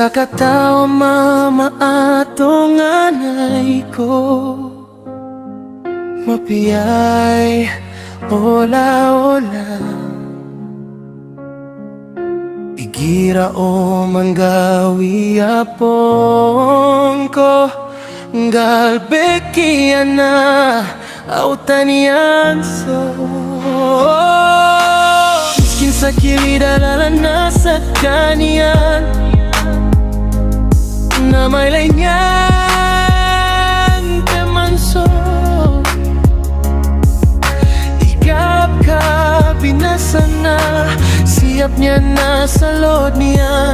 Sa katao mama atong anay ko, mapiyay ola-ola, igira o manggawi apong ko, galbekian na autanian so. Miskin sa kilid alala na sa kanian, na may lanyan temanso, ikap ka binasa na, siap niya na sa load niya,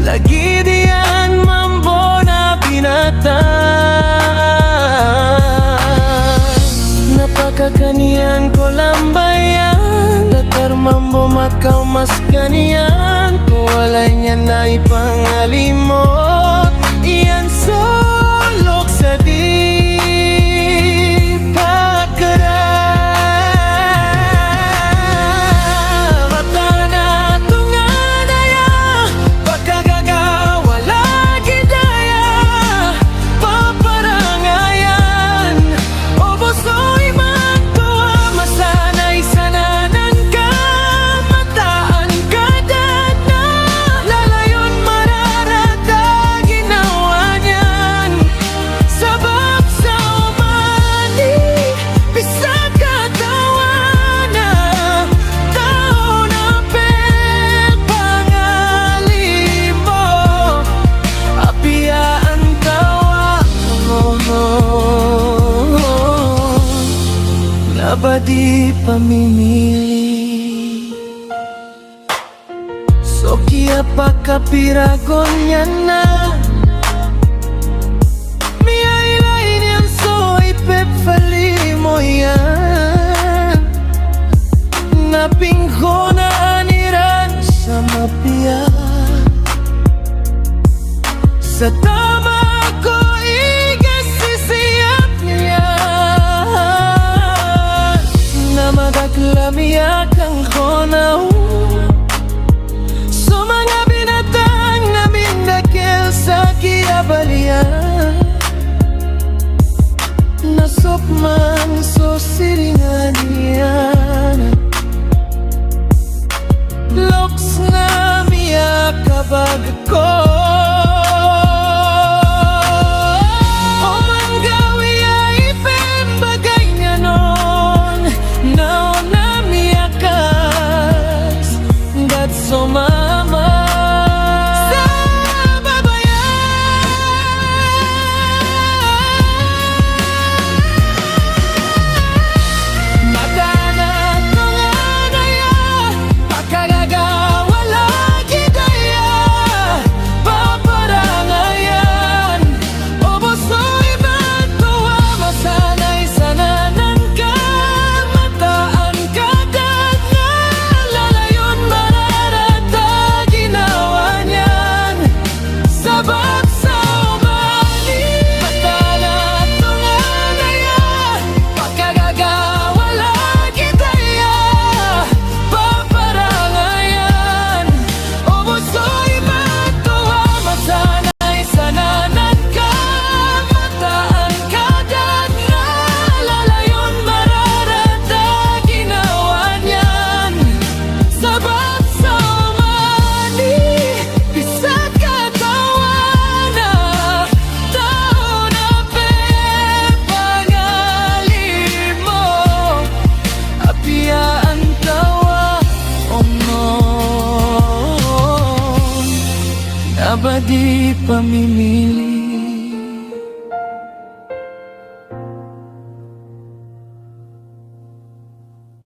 lagi diyan mambo na binata. Napakakanian ko lambayan, latar mambo makaw mas kanian, walay niya na ipangalimot, iyan solok sa di pagkara. Mata na tunganaya, pagkagagawala gidaya, paparangayan, o busoy magtuwa, masanay sananan ka, mataan ka dana, lalayon mararata ginawa niyan, sabab sa umani, bisag katawana, tao na pangalim mo, apiyaan tawa na ba di pamimili. So kia pakapiragon niya na, miyailay niyan so ipepfali mo yan, napingko na aniran sa mapiya, sa tama ko igasisiyap niya, na magaglamiyak ang konaw, so mga binatang namin dakil sa kiabalian, nasopman so siringan niyan, loks na miyak kabag ko. O manggawi ay ipembagay niya nun, nauna miyakas, that's so mama sa babayan. Mata na tunganaya, pagkagagawala gidaya, paparangayan, o busoy magtuwa, masanay sananan ka, mataan ka dana, lalayon mararata ginawa niyan, sabab sa umani. Mata na tunganaya, pagkagagawala gidaya, paparangayan, o busoy magtuwa, masanay sananan ka, mataan ka dana, lalayon mararata ginawa niyan, sabab sa umani, bisag katawana, tao na pangalim mo, apiyaan tawa omnon, na ba di pamimili.